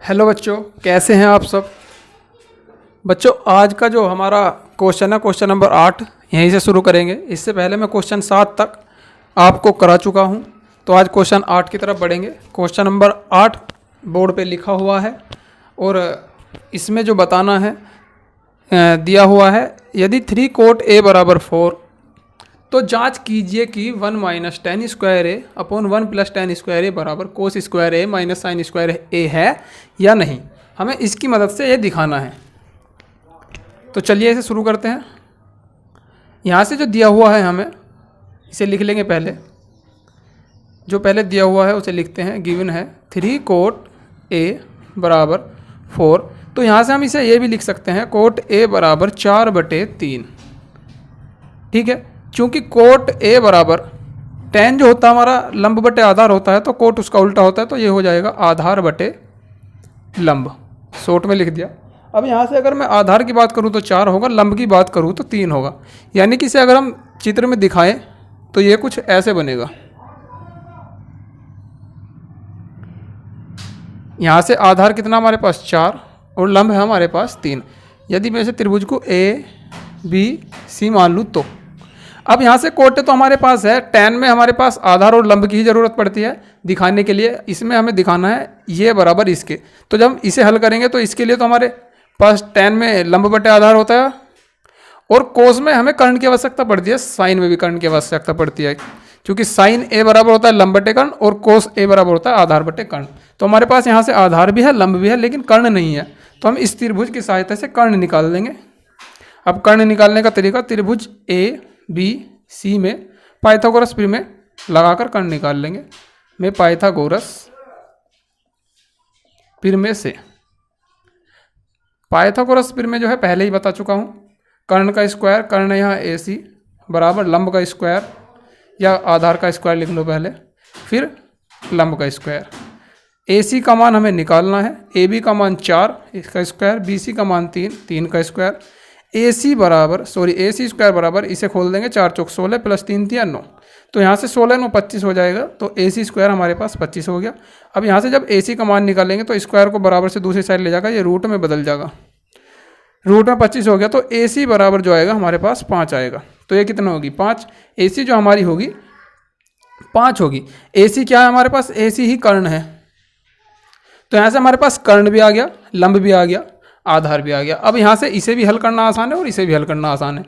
Hello बच्चों, कैसे हैं आप सब। बच्चों, आज का जो हमारा क्वेश्चन है, क्वेश्चन नंबर 8 यहीं से शुरू करेंगे। इससे पहले मैं क्वेश्चन 7 तक आपको करा चुका हूं, तो आज क्वेश्चन 8 की तरफ बढ़ेंगे। क्वेश्चन नंबर 8 बोर्ड पे लिखा हुआ है और इसमें जो बताना है दिया हुआ है, यदि 3 कोट a बराबर 4 तो जांच कीजिए कि 1 माइनस टेन स्क्वायर ए अपॉन 1 प्लस टेन स्क्वायर ए बराबर कोस स्क्वायर ए माइनस साइन स्क्वायर ए है या नहीं। हमें इसकी मदद से ये दिखाना है। तो चलिए इसे शुरू करते हैं। यहाँ से जो दिया हुआ है हमें इसे लिख लेंगे। पहले जो पहले दिया हुआ है उसे लिखते हैं। गिवन है 3 कोट ए बराबर 4, तो यहाँ से हम इसे ये भी लिख सकते हैं कोट ए बराबर 4/3। ठीक है, क्योंकि कोट ए बराबर टेन जो होता है हमारा लंब बटे आधार होता है, तो कोट उसका उल्टा होता है, तो ये हो जाएगा आधार बटे लंब। शॉर्ट में लिख दिया। अब यहाँ से अगर मैं आधार की बात करूँ तो 4 होगा, लंब की बात करूँ तो 3 होगा। यानी कि इसे अगर हम चित्र में दिखाएं तो ये कुछ ऐसे बनेगा। यहाँ से आधार कितना हमारे पास 4 और लंब है हमारे पास 3। यदि मैं इसे त्रिभुज को ए बी सी मान लूँ तो अब यहाँ से कोट तो हमारे पास है, टेन में हमारे पास आधार और लंब की ही ज़रूरत पड़ती है दिखाने के लिए। इसमें हमें दिखाना है ये बराबर इसके, तो जब हम इसे हल करेंगे तो इसके लिए तो हमारे पास टेन में लंब बटे आधार होता है और कोस में हमें कर्ण की आवश्यकता पड़ती है, साइन में भी कर्ण की आवश्यकता पड़ती है, क्योंकि साइन ए बराबर होता है लंब बटे कर्ण और कोस ए बराबर होता है आधार बटे कर्ण। तो हमारे पास यहाँ से आधार भी है, लंब भी है, लेकिन कर्ण नहीं है, तो हम इस त्रिभुज की सहायता से कर्ण निकाल लेंगे। अब कर्ण निकालने का तरीका, त्रिभुज ए बी सी में पाइथागोरस प्रमेय लगाकर कर्ण निकाल लेंगे। मैं पाइथागोरस प्रमेय से, पाइथागोरस प्रमेय जो है पहले ही बता चुका हूँ। कर्ण का स्क्वायर, कर्ण यहाँ ए सी बराबर लंब का स्क्वायर या आधार का स्क्वायर लिख लो पहले, फिर लंब का स्क्वायर। ए सी का मान हमें निकालना है, ए बी का मान 4 इसका स्क्वायर, बी सी का मान 3 का स्क्वायर। ए सी स्क्वायर बराबर इसे खोल देंगे, 4 चौक 16 प्लस 3 3 9, तो यहाँ से 16 9 25 हो जाएगा, तो ए सी स्क्वायर हमारे पास 25 हो गया। अब यहाँ से जब ए सी का मान निकालेंगे तो स्क्वायर को बराबर से दूसरी साइड ले जाकर ये रूट में बदल जाएगा, रूट में 25 हो गया, तो ए सी बराबर जो आएगा हमारे पास 5 आएगा। तो ये कितना होगी 5, ए सी जो हमारी होगी 5 होगी। ए सी क्या है हमारे पास, ए सी ही कर्ण है, तो यहाँ से हमारे पास कर्ण भी आ गया, लंब भी आ गया, आधार भी आ गया। अब यहाँ से इसे भी हल करना आसान है और इसे भी हल करना आसान है।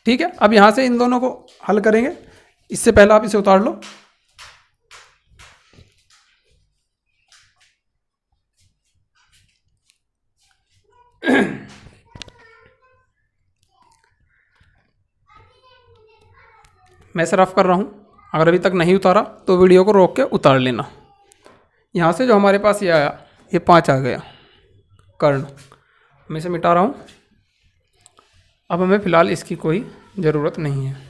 ठीक है, अब यहाँ से इन दोनों को हल करेंगे। इससे पहले आप इसे उतार लो। मैं इसे रफ कर रहा हूँ, अगर अभी तक नहीं उतारा तो वीडियो को रोक के उतार लेना। यहाँ से जो हमारे पास ये आया, ये 5 आ गया कर्ण, मैं इसे मिटा रहा हूँ। अब हमें फ़िलहाल इसकी कोई ज़रूरत नहीं है।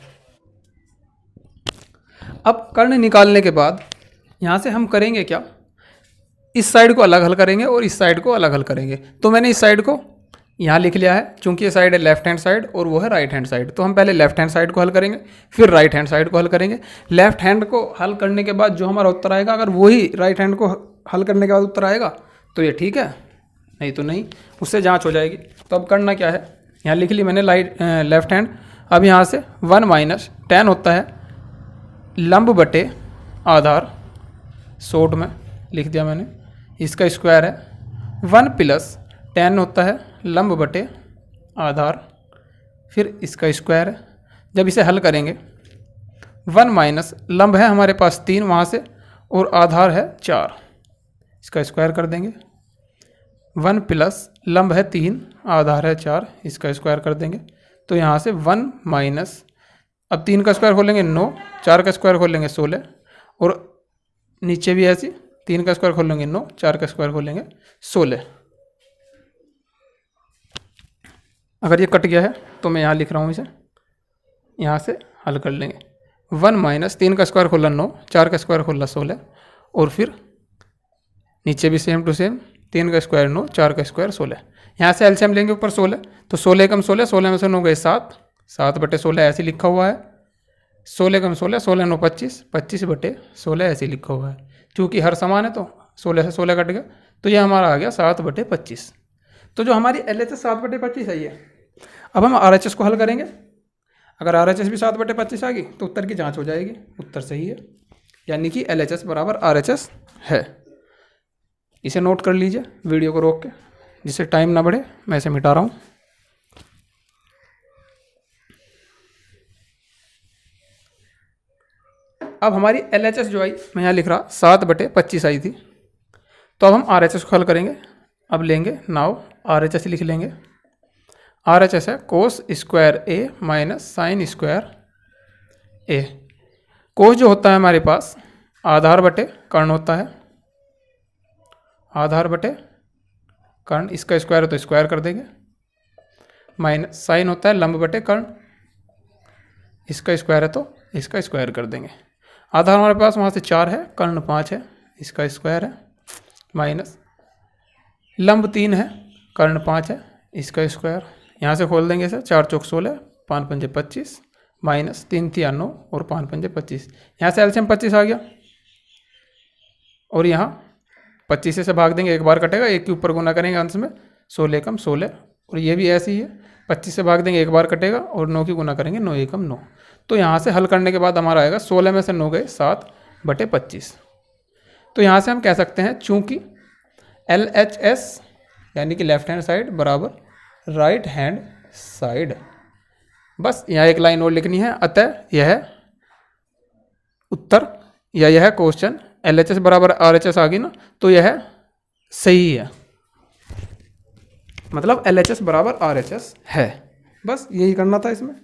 अब कर्ण निकालने के बाद यहाँ से हम करेंगे क्या, इस साइड को अलग हल करेंगे और इस साइड को अलग हल करेंगे। तो मैंने इस साइड को यहाँ लिख लिया है, चूंकि ये साइड है लेफ्ट हैंड साइड और वो है राइट हैंड साइड, तो हम पहले लेफ्ट हैंड साइड को हल करेंगे, फिर राइट हैंड साइड को हल करेंगे। लेफ्ट हैंड को हल करने के बाद जो हमारा उत्तर आएगा, अगर वही राइट हैंड को हल करने के बाद उत्तर आएगा तो ये ठीक है, नहीं तो नहीं, उससे जांच हो जाएगी। तो अब करना क्या है, यहाँ लिख ली मैंने लेफ्ट हैंड। अब यहाँ से 1 माइनस टेन होता है लंब बटे आधार, शॉर्ट में लिख दिया मैंने, इसका स्क्वायर है। 1 प्लस टेन होता है लंब बटे आधार, फिर इसका स्क्वायर है। जब इसे हल करेंगे 1 माइनस लंब है हमारे पास 3 वहाँ से और आधार है 4, इसका स्क्वायर कर देंगे। 1 प्लस लंब है 3 आधार है 4, इसका स्क्वायर कर देंगे। तो यहाँ से 1 माइनस, अब 3 का स्क्वायर खोलेंगे 9, 4 का स्क्वायर खोलेंगे 16 और नीचे भी ऐसी 3 का स्क्वायर खोलेंगे 9, 4 का स्क्वायर खोलेंगे 16। अगर ये कट गया है तो मैं यहाँ लिख रहा हूँ, इसे यहाँ से हल कर लेंगे। 1 माइनस 3 का स्क्वायर खोला 9, 4 का स्क्वायर खोला 16 और फिर नीचे भी सेम टू सेम, 3 का स्क्वायर 9, 4 का स्क्वायर 16। यहाँ से एलसीएम लेंगे ऊपर 16, तो 16 कम 16, 16 में से 9 गए 7, 7/16 ऐसे लिखा हुआ है। 16 कम 16, 16 9 25, 25/16 ऐसे लिखा हुआ है। चूँकि हर समान है तो 16 से 16 कट गया, तो ये हमारा आ गया 7/25। तो जो हमारी LHS 7/25 है ये। अब हम RHS को हल करेंगे। अगर RHS भी 7/25 आ गई तो उत्तर की जांच हो जाएगी, उत्तर सही है, यानी कि LHS बराबर RHS है। इसे नोट कर लीजिए वीडियो को रोक के, जिससे टाइम ना बढ़े। मैं इसे मिटा रहा हूँ। अब हमारी LHS जो आई, मैं यहाँ लिख रहा 7/25 आई थी, तो अब हम RHS को हल करेंगे। अब लेंगे नाउ RHS लिख लेंगे। RHS है cos square A minus sine square A। कोस जो होता है हमारे पास आधार बटे कर्ण होता है, आधार बटे कर्ण, इसका स्क्वायर है तो स्क्वायर कर देंगे। माइनस साइन होता है लंब बटे कर्ण, इसका स्क्वायर है तो इसका स्क्वायर कर देंगे। आधार हमारे पास वहाँ से 4 है, कर्ण 5 है, इसका स्क्वायर है। माइनस लंब 3 है, कर्ण 5 है, इसका स्क्वायर। यहाँ से खोल देंगे इसे, 4 चौक 16, 5 पंजे 25, माइनस 3 तिया 9 और 5 पंजे 25। यहाँ से एलसीएम 25 आ गया, और यहाँ 25 से भाग देंगे, एक बार कटेगा, एक के ऊपर गुना करेंगे अंश में, 16 कम 16, और ये भी ऐसे ही है, 25 से भाग देंगे, एक बार कटेगा, और 9 की गुना करेंगे, 9 एकम 9। तो यहाँ से हल करने के बाद हमारा आएगा 16 में से 9 गए 7/25। तो यहाँ से हम कह सकते हैं चूँकि LHS यानी कि लेफ्ट हैंड साइड बराबर राइट हैंड साइड। बस यहाँ एक लाइन और लिखनी है, अतः यह उत्तर या यह क्वेश्चन LHS बराबर RHS आ गई ना, तो यह सही है, मतलब LHS बराबर RHS है। बस यही करना था, इसमें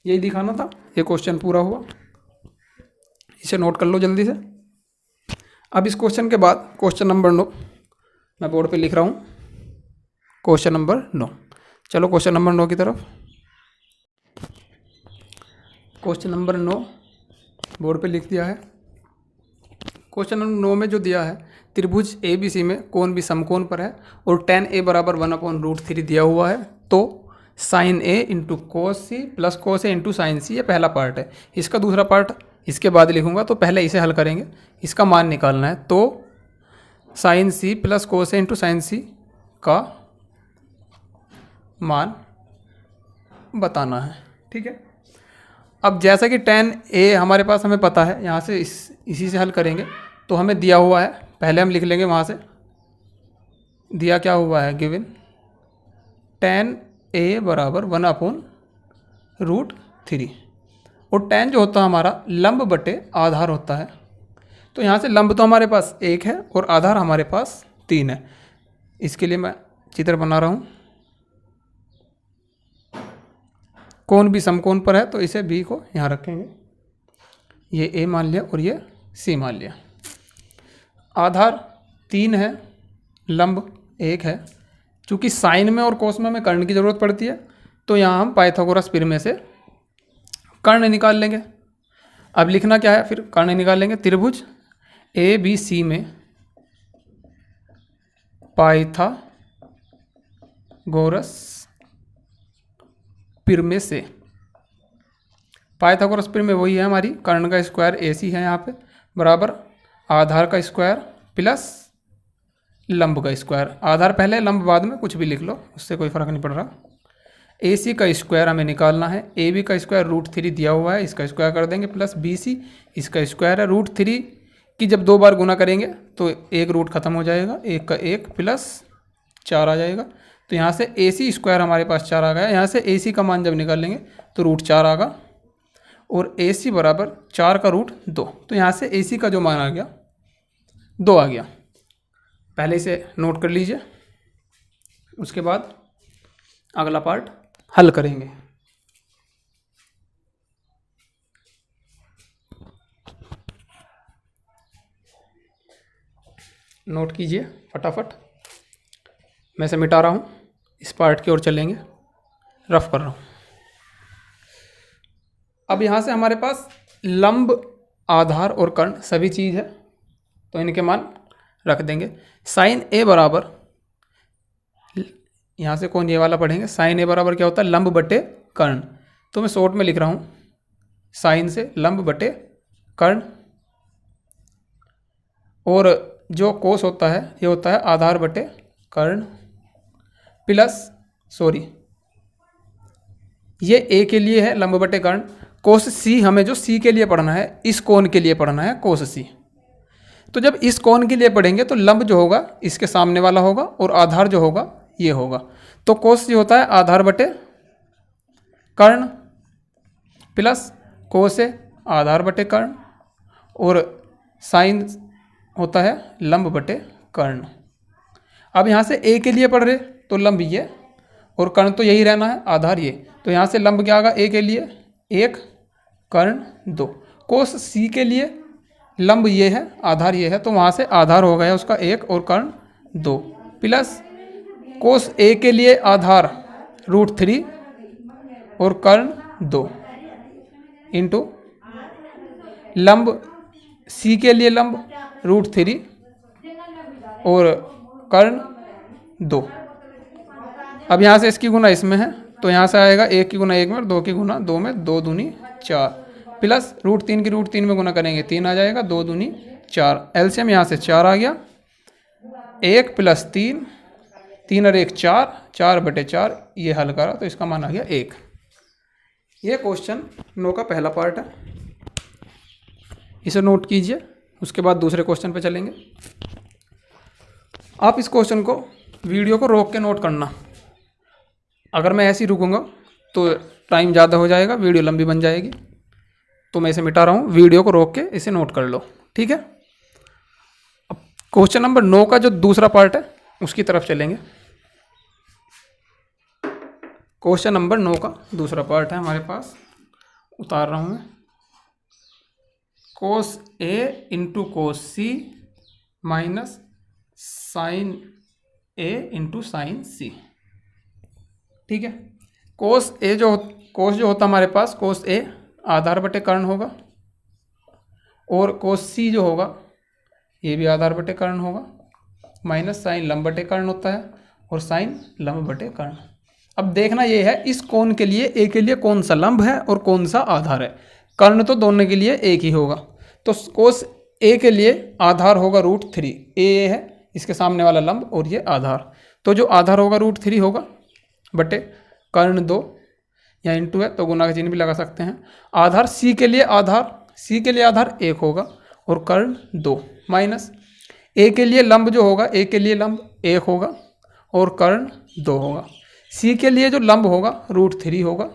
यही दिखाना था। ये क्वेश्चन पूरा हुआ, इसे नोट कर लो जल्दी से। अब इस क्वेश्चन के बाद क्वेश्चन नंबर 9 मैं बोर्ड पे लिख रहा हूँ, क्वेश्चन नंबर 9। चलो क्वेश्चन नंबर 9 की तरफ। क्वेश्चन नंबर 9 बोर्ड पे लिख दिया है। क्वेश्चन नंबर 9 में जो दिया है, त्रिभुज ABC में कोण भी समकोण पर है और tan A बराबर 1/√3 दिया हुआ है, तो sine A into cos C plus cos A into sine C, ये पहला पार्ट है। इसका दूसरा पार्ट इसके बाद लिखूंगा, तो पहले इसे हल करेंगे, इसका मान निकालना है। तो sine C plus cos A into sine C का मान बताना है, ठीक है। अब जैसा कि tan A हमारे पास हमें पता है, यहाँ से इसी से हल करेंगे, तो हमें दिया हुआ है, पहले हम लिख लेंगे वहाँ से दिया क्या हुआ है, गिवन tan A बराबर 1/√3, और tan जो होता है हमारा लंब बटे आधार होता है। तो यहाँ से लंब तो हमारे पास 1 है और आधार हमारे पास 3 है। इसके लिए मैं चित्र बना रहा हूँ। कोण भी समकोण पर है, तो इसे B को यहाँ रखेंगे, ये A मान लिया और ये C मान लिया। आधार 3 है, लंब 1 है। चूँकि साइन में और कोस में हमें कर्ण की ज़रूरत पड़ती है, तो यहाँ हम पाइथागोरस प्रमेय से कर्ण निकाल लेंगे। अब लिखना क्या है, फिर कर्ण निकालेंगे। त्रिभुज ABC में पाइथागोरस प्रमेय से, पाइथागोरस प्रमेय वही है हमारी, कर्ण का स्क्वायर AC है यहाँ पे, बराबर आधार का स्क्वायर प्लस लंब का स्क्वायर। आधार पहले, लंब बाद में, कुछ भी लिख लो, उससे कोई फर्क नहीं पड़ रहा। AC का स्क्वायर हमें निकालना है, AB का स्क्वायर √3 दिया हुआ है, इसका स्क्वायर कर देंगे, प्लस BC इसका स्क्वायर है। √3 की जब 2 बार गुना करेंगे तो एक रूट खत्म हो जाएगा, 1 का 1 प्लस 4 आ जाएगा। तो यहाँ से AC स्क्वायर हमारे पास 4 आ गया। यहाँ से AC का मान जब निकालेंगे तो √4 आएगा, और AC बराबर 4 का √2। तो यहाँ से AC का जो मान आ गया 2 आ गया। पहले इसे नोट कर लीजिए, उसके बाद अगला पार्ट हल करेंगे। नोट कीजिए फटाफट, मैं इसे मिटा रहा हूँ, इस पार्ट की ओर चलेंगे, रफ कर रहा हूँ। अब यहाँ से हमारे पास लंब, आधार और कर्ण सभी चीज़ है, तो इनके मान रख देंगे। साइन A बराबर, यहाँ से कौन ये वाला पढ़ेंगे, साइन A बराबर क्या होता है, लंब बटे कर्ण। तो मैं शॉर्ट में लिख रहा हूँ, साइन से लंब बटे कर्ण, और जो कोस होता है ये होता है आधार बटे कर्ण प्लस, सॉरी ये ए के लिए है लंब बटे कर्ण, कोस सी हमें जो सी के लिए पढ़ना है, इस कोण के लिए पढ़ना है कोस सी। तो जब इस कोण के लिए पढ़ेंगे तो लंब जो होगा इसके सामने वाला होगा और आधार जो होगा ये होगा। तो कोस सी होता है आधार बटे कर्ण प्लस कोस ए आधार बटे कर्ण और साइन होता है लंब बटे कर्ण। अब यहाँ से ए के लिए पढ़ रहे तो लंब ये और कर्ण तो यही रहना है आधार ये, तो यहाँ से लंब क्या आएगा ए के लिए 1 कर्ण 2। कोस सी के लिए लंब ये है आधार ये है, तो वहाँ से आधार हो गया उसका 1 और कर्ण 2 प्लस कोस ए के लिए आधार √3 और कर्ण 2 इंटू लंब सी के लिए लंब √3 और कर्ण 2। अब यहाँ से इसकी गुना इसमें है तो यहाँ से आएगा 1 की गुना 1 में और 2 की गुना 2 में, 2 दूनी 4 प्लस √3 की √3 में गुना करेंगे 3 आ जाएगा, 2 दूनी 4, एलसीएम यहाँ से 4 आ गया, 1 + 3, 3 और 1 4, 4 बटे 4 ये हल करा तो इसका मान आ गया 1। ये क्वेश्चन 9 का पहला पार्ट है, इसे नोट कीजिए। उसके बाद दूसरे क्वेश्चन पे चलेंगे। आप इस क्वेश्चन को वीडियो को रोक के नोट करना, अगर मैं ऐसे ही रुकूंगा तो टाइम ज़्यादा हो जाएगा, वीडियो लंबी बन जाएगी, तो मैं इसे मिटा रहा हूँ। वीडियो को रोक के इसे नोट कर लो, ठीक है। अब क्वेश्चन नंबर 9 का जो दूसरा पार्ट है उसकी तरफ चलेंगे। क्वेश्चन नंबर 9 का दूसरा पार्ट है हमारे पास, उतार रहा हूँ मैं। कोस ए इंटू कोस सी माइनस साइन ए इंटू साइन सी, ठीक है। कोस जो होता हमारे पास, कोस ए आधार बटे कर्ण होगा और कोस सी जो होगा ये भी आधार बटे कर्ण होगा, माइनस साइन लंब बटे कर्ण होता है और साइन लंब बटे कर्ण। अब देखना ये है इस कोण के लिए ए के लिए कौन सा लंब है और कौन सा आधार है। कर्ण तो दोनों के लिए एक ही होगा, तो कोस ए के लिए आधार होगा √3, ए है इसके सामने वाला लंब और ये आधार, तो जो आधार होगा √3 होगा बटे कर्ण 2 या इंटू है तो गुना का चिन्ह भी लगा सकते हैं। आधार सी के लिए आधार 1 होगा और कर्ण 2 माइनस ए के लिए लंब जो होगा, ए के लिए लंब 1 होगा और कर्ण 2 होगा। सी के लिए जो लंब होगा √3 होगा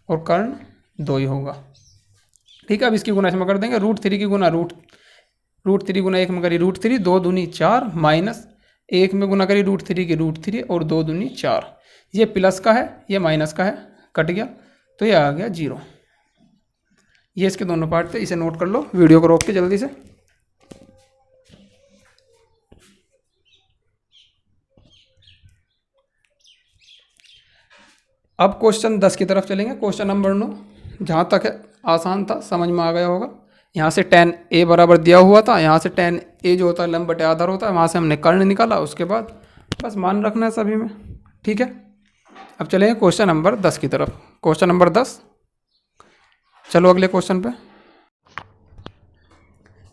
और कर्ण 2 ही होगा, ठीक है। अब इसकी गुना इसमें कर देंगे, √3 की गुना √3 गुना 1 में करी √3, 2 दूनी 4 माइनस 1 में गुना करी √3 की √3 और 2 दूनी 4, ये प्लस का है ये माइनस का है, कट गया तो ये आ गया 0। ये इसके दोनों पार्ट थे, इसे नोट कर लो, वीडियो को रोक के जल्दी से। अब क्वेश्चन 10 की तरफ चलेंगे। क्वेश्चन नंबर 9 जहाँ तक है आसान था, समझ में आ गया होगा। यहाँ से tan a बराबर दिया हुआ था, यहाँ से tan a जो होता है लंब बटे आधार होता है, वहाँ से हमने कर्ण निकाला, उसके बाद बस मान रखना है सभी में, ठीक है। अब चलेंगे क्वेश्चन नंबर 10 की तरफ। क्वेश्चन नंबर 10, चलो अगले क्वेश्चन पे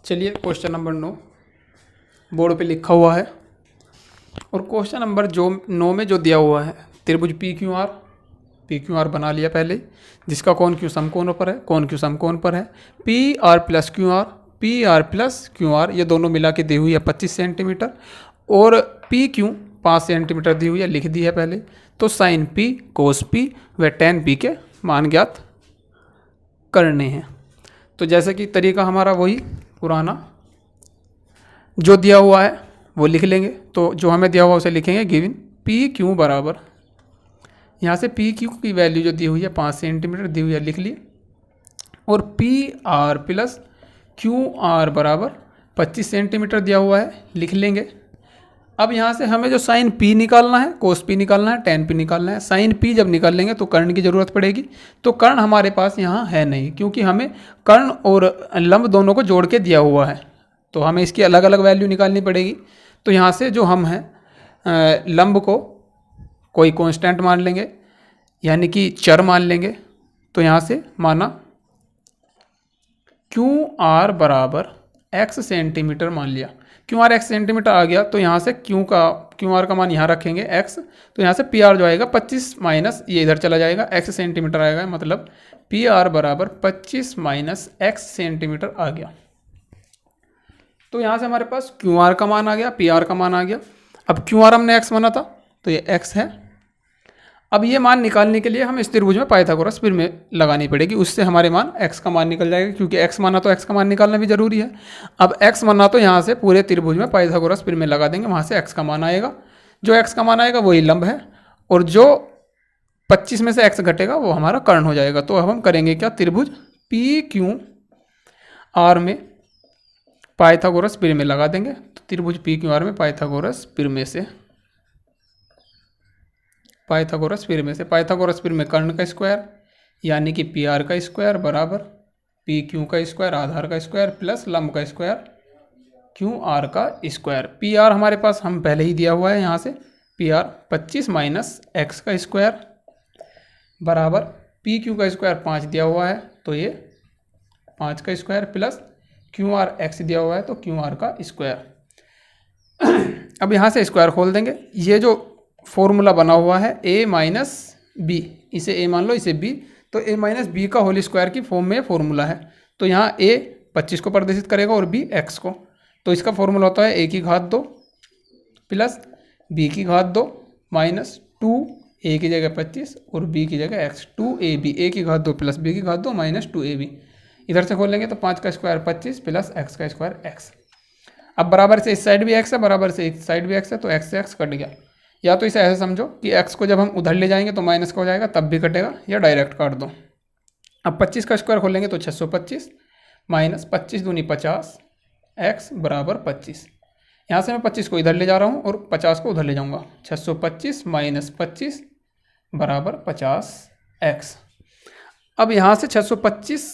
चलिए। क्वेश्चन नंबर 9 बोर्ड पे लिखा हुआ है और क्वेश्चन नंबर 9 में जो दिया हुआ है त्रिभुज PQR बना लिया पहले, जिसका कोण Q समकोण पर है, कोण Q समकोण पर है। PR प्लस QR ये दोनों मिला के दी हुई है 25 सेंटीमीटर और PQ 5 सेंटीमीटर दी हुई है, लिख दी है पहले। तो साइन P कोस P व tan P के मान ज्ञात करने हैं। तो जैसे कि तरीका हमारा वही पुराना, जो दिया हुआ है वो लिख लेंगे, तो जो हमें दिया हुआ उसे लिखेंगे गिवन PQ बराबर, यहाँ से PQ की वैल्यू जो दी हुई है 5 सेंटीमीटर दी हुई है, लिख ली, और PR प्लस QR बराबर 25 सेंटीमीटर दिया हुआ है, लिख लेंगे। अब यहाँ से हमें जो साइन P निकालना है, कोस P निकालना है, tan P निकालना है। साइन P जब निकाल लेंगे तो कर्ण की ज़रूरत पड़ेगी, तो कर्ण हमारे पास यहाँ है नहीं, क्योंकि हमें कर्ण और लंब दोनों को जोड़ के दिया हुआ है, तो हमें इसकी अलग अलग वैल्यू निकालनी पड़ेगी। तो यहाँ से जो हम हैं लंब को कोई कांस्टेंट मान लेंगे, यानी कि चर मान लेंगे। तो यहाँ से माना QR बराबर x सेंटीमीटर मान लिया, क्यू आर एक्स सेंटीमीटर आ गया, तो यहाँ से क्यू आर का मान यहाँ रखेंगे एक्स, तो यहाँ से पी आर जो आएगा 25 माइनस ये इधर चला जाएगा, एक्स सेंटीमीटर आएगा, मतलब पी आर बराबर 25 माइनस एक्स सेंटीमीटर आ गया। तो यहाँ से हमारे पास क्यू आर का मान आ गया, पी आर का मान आ गया। अब क्यू आर हमने एक्स माना था तो ये एक्स है। अब ये मान निकालने के लिए हम इस त्रिभुज में पाइथागोरस प्रमेय लगानी पड़ेगी, उससे हमारे मान x का मान निकल जाएगा, क्योंकि x माना तो x का मान निकालना भी जरूरी है। अब x माना तो यहाँ से पूरे त्रिभुज में पाइथागोरस प्रमेय लगा देंगे, वहाँ से x का मान आएगा, जो x का मान आएगा वही लंब है, और जो 25 में से x घटेगा वो हमारा कर्ण हो जाएगा। तो अब हम करेंगे क्या, त्रिभुज पी क्यू आर में पाइथागोरस प्रमेय लगा देंगे। तो त्रिभुज पी क्यू आर में पाइथागोरस प्रमेय से पाइथागोरस प्रमेय कर्ण का स्क्वायर यानी कि पी आर का स्क्वायर बराबर पी क्यू का स्क्वायर आधार का स्क्वायर प्लस लंब का स्क्वायर क्यू आर का स्क्वायर। पी आर हमारे पास हम पहले ही दिया हुआ है, यहाँ से पी आर 25 माइनस एक्स का स्क्वायर बराबर पी क्यू का स्क्वायर 5 दिया हुआ है, तो ये 5 का square plus Q R x दिया हुआ है तो क्यू आर का स्क्वायर। अब यहाँ से स्क्वायर खोल देंगे, ये जो फॉर्मूला बना हुआ है a माइनस बी, इसे a मान लो इसे b, तो a माइनस बी का होल स्क्वायर की फॉर्म में फॉर्मूला है। तो यहाँ a 25 को प्रदर्शित करेगा और b x को, तो इसका फॉर्मूला होता है a की घात 2 प्लस b की घात 2 माइनस 2 a की जगह 25 और b की जगह x, 2ab, a की घात 2 प्लस b की घात 2 माइनस 2ab। इधर से खोल लेंगे तो 5 का स्क्वायर 25 प्लस x का स्क्वायर x। अब बराबर से इस साइड भी x है, बराबर से इस साइड भी x है, तो x से x कट गया। या तो इसे ऐसे समझो कि x को जब हम उधर ले जाएंगे तो माइनस का हो जाएगा, तब भी कटेगा, या डायरेक्ट काट दो। अब 25 का स्क्वायर खोलेंगे तो 625 माइनस 25 दूनी 50 x बराबर 25। यहाँ से मैं 25 को इधर ले जा रहा हूँ और 50 को उधर ले जाऊँगा, 625 माइनस 25 बराबर 50 x। अब यहाँ से 625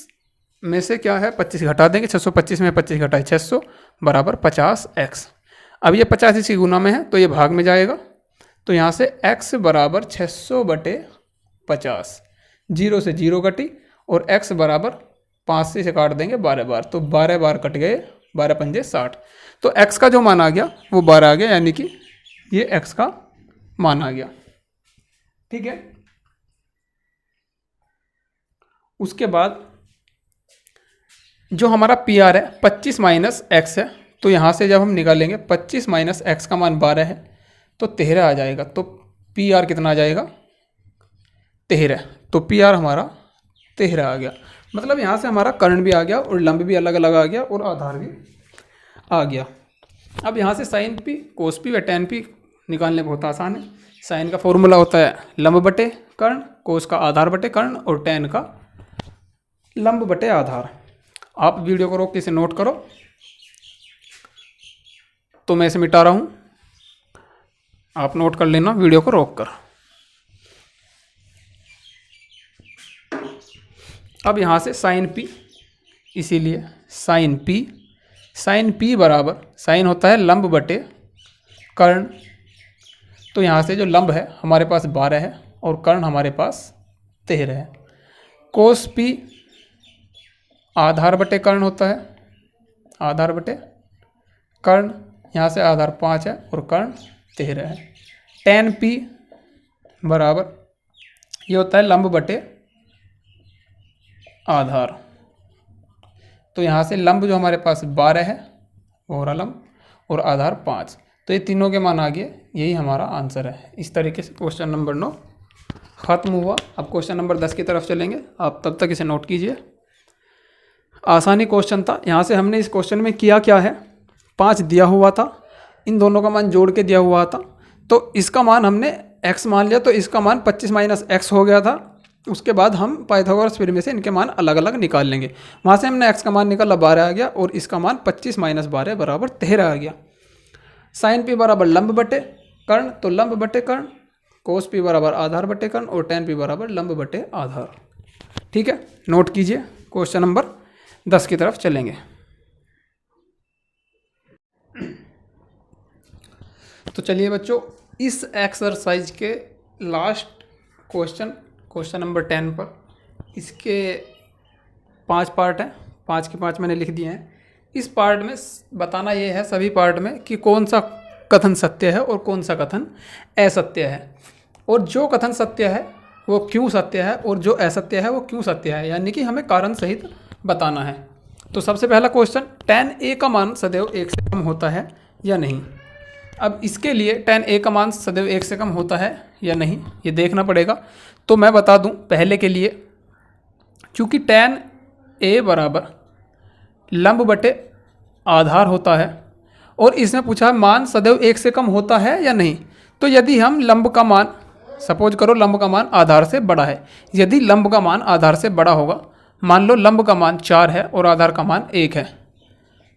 में से क्या है 25 घटा देंगे, 625 में 25 घटाए 600 बराबर 50 x। अब ये 50 इसकी गुना में है तो ये भाग में जाएगा, तो यहाँ से x बराबर 600 बटे 50, 0 से 0 कटी और x बराबर 5 से काट देंगे 12 बार, तो 12 बार कट गए, 12 पंजे 60। तो x का जो मान आ गया वो 12 आ गया, यानी कि ये x का मान आ गया। ठीक है, उसके बाद जो हमारा पी आर है 25 माइनस एक्स है, तो यहाँ से जब हम निकालेंगे 25 माइनस एक्स का मान 12 है तो 13 आ जाएगा। तो पी आर कितना आ जाएगा 13, तो पी आर हमारा 13 आ गया। मतलब यहाँ से हमारा कर्ण भी आ गया और लंब भी अलग अलग आ गया और आधार भी आ गया। अब यहाँ से साइन पी कोस पी व टेन पी निकालने बहुत आसान है। साइन का फॉर्मूला होता है लंब बटे कर्ण, कोस का आधार बटे कर्ण और टेन का लंब बटे आधार। आप वीडियो को रोक के इसे नोट करो, तो मैं इसे मिटा रहा हूँ, आप नोट कर लेना वीडियो को रोक कर। अब यहाँ से साइन पी, इसीलिए साइन पी बराबर, साइन होता है लंब बटे कर्ण, तो यहाँ से जो लंब है हमारे पास 12 है और कर्ण हमारे पास 13 है। कोस पी आधार बटे कर्ण होता है, आधार बटे कर्ण, यहाँ से आधार 5 है और कर्ण 13 है। टेन पी बराबर ये होता है लंब बटे आधार, तो यहाँ से लंब जो हमारे पास 12 है वो हो रहा लंब और आधार 5, तो ये तीनों के मान आ गए, यही हमारा आंसर है। इस तरीके से क्वेश्चन नंबर 9 ख़त्म हुआ। अब क्वेश्चन नंबर 10 की तरफ चलेंगे, आप तब तक इसे नोट कीजिए। आसानी क्वेश्चन था। यहाँ से हमने इस क्वेश्चन में किया क्या है, 5 दिया हुआ था, इन दोनों का मान जोड़ के दिया हुआ था, तो इसका मान हमने x मान लिया, तो इसका मान 25 माइनस एक्स हो गया था। उसके बाद हम पाइथागोरस प्रमेय से इनके मान अलग अलग निकाल लेंगे। वहाँ से हमने x का मान निकाला 12 आ गया और इसका मान 25 माइनस 12 बराबर 13 आ गया। साइन पी बराबर लंब बटे कर्ण, तो लंब बटे कर्ण, कोस पी बराबर आधार बटे कर्ण और टेन पी बराबर लंब बटे आधार। ठीक है, नोट कीजिए। क्वेश्चन नंबर 10 की तरफ चलेंगे। तो चलिए बच्चों, इस एक्सरसाइज के लास्ट क्वेश्चन नंबर 10 पर, इसके 5 पार्ट हैं, 5 के 5 मैंने लिख दिए हैं। इस पार्ट में बताना ये है, सभी पार्ट में, कि कौन सा कथन सत्य है और कौन सा कथन असत्य है, और जो कथन सत्य है वो क्यों सत्य है, और जो असत्य है वो क्यों सत्य है, यानी कि हमें कारण सहित बताना है। तो सबसे पहला क्वेश्चन, tan a का मान सदैव 1 से कम होता है या नहीं। अब इसके लिए tan a का मान सदैव 1 से कम होता है या नहीं ये देखना पड़ेगा। तो मैं बता दूं पहले के लिए, चूँकि tan a बराबर लंब बटे आधार होता है, और इसने पूछा मान सदैव 1 से कम होता है या नहीं। तो यदि हम लंब का मान, सपोज करो लंब का मान आधार से बड़ा है, यदि लंब का मान आधार से बड़ा होगा, मान लो लंब का मान 4 है और आधार का मान 1 है,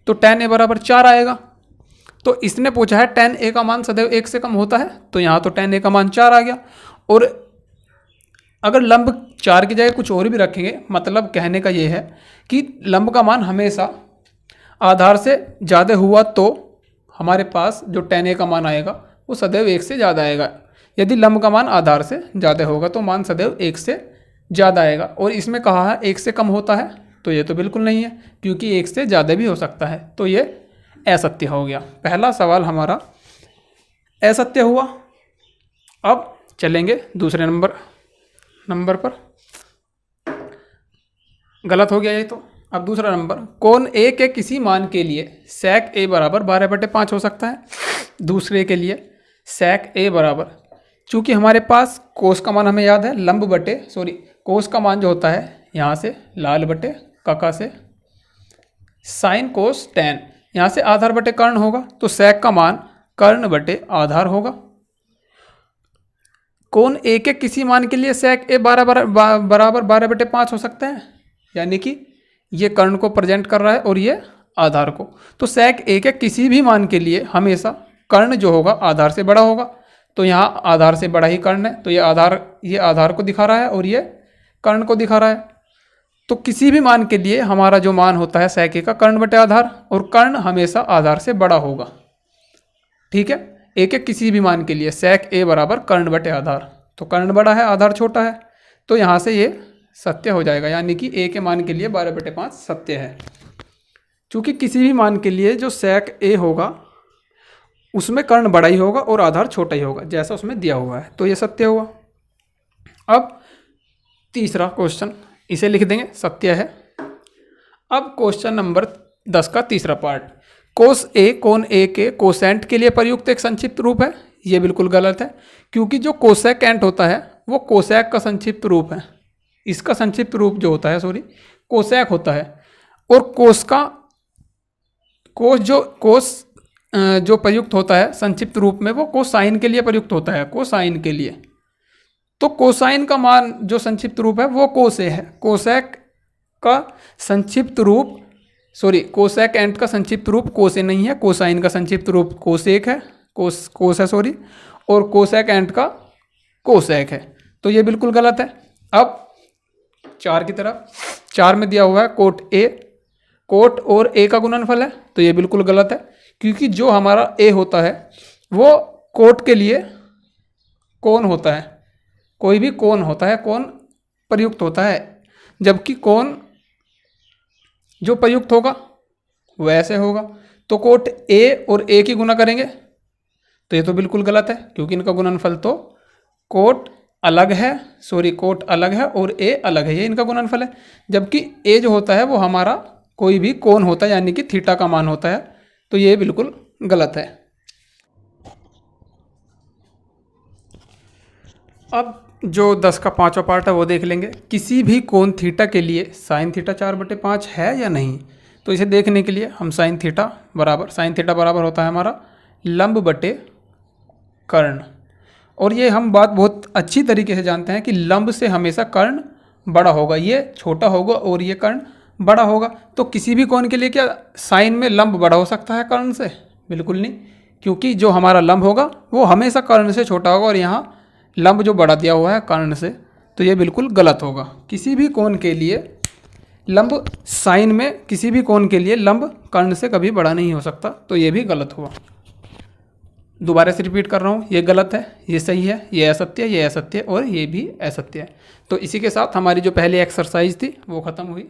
तो tan a बराबर 4 आएगा। तो इसने पूछा है tan a का मान सदैव 1 से कम होता है, तो यहाँ तो tan a का मान 4 आ गया। और अगर लंब 4 की जगह कुछ और भी रखेंगे, मतलब कहने का ये है कि लंब का मान हमेशा आधार से ज़्यादा हुआ तो हमारे पास जो tan a का मान आएगा वो सदैव 1 से ज़्यादा आएगा। यदि लंब का मान आधार से ज़्यादा होगा तो मान सदैव 1 से ज़्यादा आएगा। और इसमें कहा है 1 से कम होता है, तो ये तो बिल्कुल नहीं है, क्योंकि 1 से ज़्यादा भी हो सकता है, तो ये असत्य हो गया। पहला सवाल हमारा असत्य हुआ। अब चलेंगे दूसरे नंबर पर। गलत हो गया ये तो। अब दूसरा नंबर, कोण a के किसी मान के लिए sec a बराबर 12/5 हो सकता है। दूसरे के लिए sec a बराबर, चूँकि हमारे पास कोस का मान हमें याद है, कोस का मान जो होता है यहाँ से लाल बटे काका से साइन कोस tan, यहाँ से आधार बटे कर्ण होगा, तो sec का मान कर्ण बटे आधार होगा। कोण a के किसी मान के लिए sec a बराबर 12/5 हो सकता है, यानी कि ये कर्ण को प्रेजेंट कर रहा है और ये आधार को। तो sec a के किसी भी मान के लिए हमेशा कर्ण जो होगा आधार से बड़ा होगा, तो यहाँ आधार से बड़ा ही कर्ण है, तो ये आधार को दिखा रहा है और ये कर्ण को दिखा रहा है। तो किसी भी मान के लिए हमारा जो मान होता है sec a का कर्ण बटे आधार, और कर्ण हमेशा आधार से बड़ा होगा। ठीक है, a के किसी भी मान के लिए sec a बराबर कर्ण बटे आधार, तो कर्ण बड़ा है आधार छोटा है, तो यहाँ से ये सत्य हो जाएगा, यानी कि a के मान के लिए 12/5 सत्य है। चूँकि किसी भी मान के लिए जो sec a होगा उसमें कर्ण बड़ा ही होगा और आधार छोटा ही होगा, जैसा उसमें दिया हुआ है, तो ये सत्य हुआ। अब तीसरा क्वेश्चन, इसे लिख देंगे सत्य है। अब क्वेश्चन नंबर 10 का तीसरा पार्ट, कोस a कोण a के कोसेंट के लिए प्रयुक्त एक संक्षिप्त रूप है। ये बिल्कुल गलत है, क्योंकि जो कोसेकेंट होता है वो कोसेक का संक्षिप्त रूप है। इसका संक्षिप्त रूप जो होता है कोसेक होता है, और कोस जो प्रयुक्त होता है संक्षिप्त रूप में वो कोसाइन के लिए प्रयुक्त होता है, कोसाइन के लिए। तो कोसाइन का मान जो संक्षिप्त रूप है वो कोस ए है। कोसेक का संक्षिप्त रूप कोसेकेंट का संक्षिप्त रूप कोस ए नहीं है, कोसाइन का संक्षिप्त रूप कोसेक है, कोस है और कोसेकेंट का कोसेक है, तो ये बिल्कुल गलत है। अब 4 की तरफ, 4 में दिया हुआ है कोट और a का गुणनफल है, तो ये बिल्कुल गलत है, क्योंकि जो हमारा a होता है वो कोट के लिए कोण होता है, कोई भी कोण होता है, कोण प्रयुक्त होता है, जबकि कोण जो प्रयुक्त होगा वो ऐसे होगा। तो कोट a और a की गुना करेंगे, तो ये तो बिल्कुल गलत है, क्योंकि इनका गुणनफल तो कोट अलग है और a अलग है, ये इनका गुणनफल है। जबकि a जो होता है वो हमारा कोई भी कोण होता है, यानी कि थीटा का मान होता है, तो ये बिल्कुल गलत है। अब जो 10 का 5वां पार्ट है वो देख लेंगे। किसी भी कोण थीटा के लिए साइन थीटा 4/5 है या नहीं, तो इसे देखने के लिए हम साइन थीटा बराबर होता है हमारा लंब बटे कर्ण। और ये हम बात बहुत अच्छी तरीके से जानते हैं कि लंब से हमेशा कर्ण बड़ा होगा, ये छोटा होगा और ये कर्ण बड़ा होगा। तो किसी भी कोण के लिए क्या साइन में लंब बड़ा हो सकता है कर्ण से? बिल्कुल नहीं, क्योंकि जो हमारा लंब होगा वो हमेशा कर्ण से छोटा होगा, और यहाँ लंब जो बड़ा दिया हुआ है कर्ण से, तो ये बिल्कुल गलत होगा। किसी भी कोण के लिए लंब साइन में किसी भी कोण के लिए लंब कर्ण से कभी बड़ा नहीं हो सकता, तो ये भी गलत हुआ। दोबारा से रिपीट कर रहा हूँ, ये गलत है, ये सही है, ये असत्य और ये भी असत्य है। तो इसी के साथ हमारी जो पहली एक्सरसाइज थी वो ख़त्म हुई।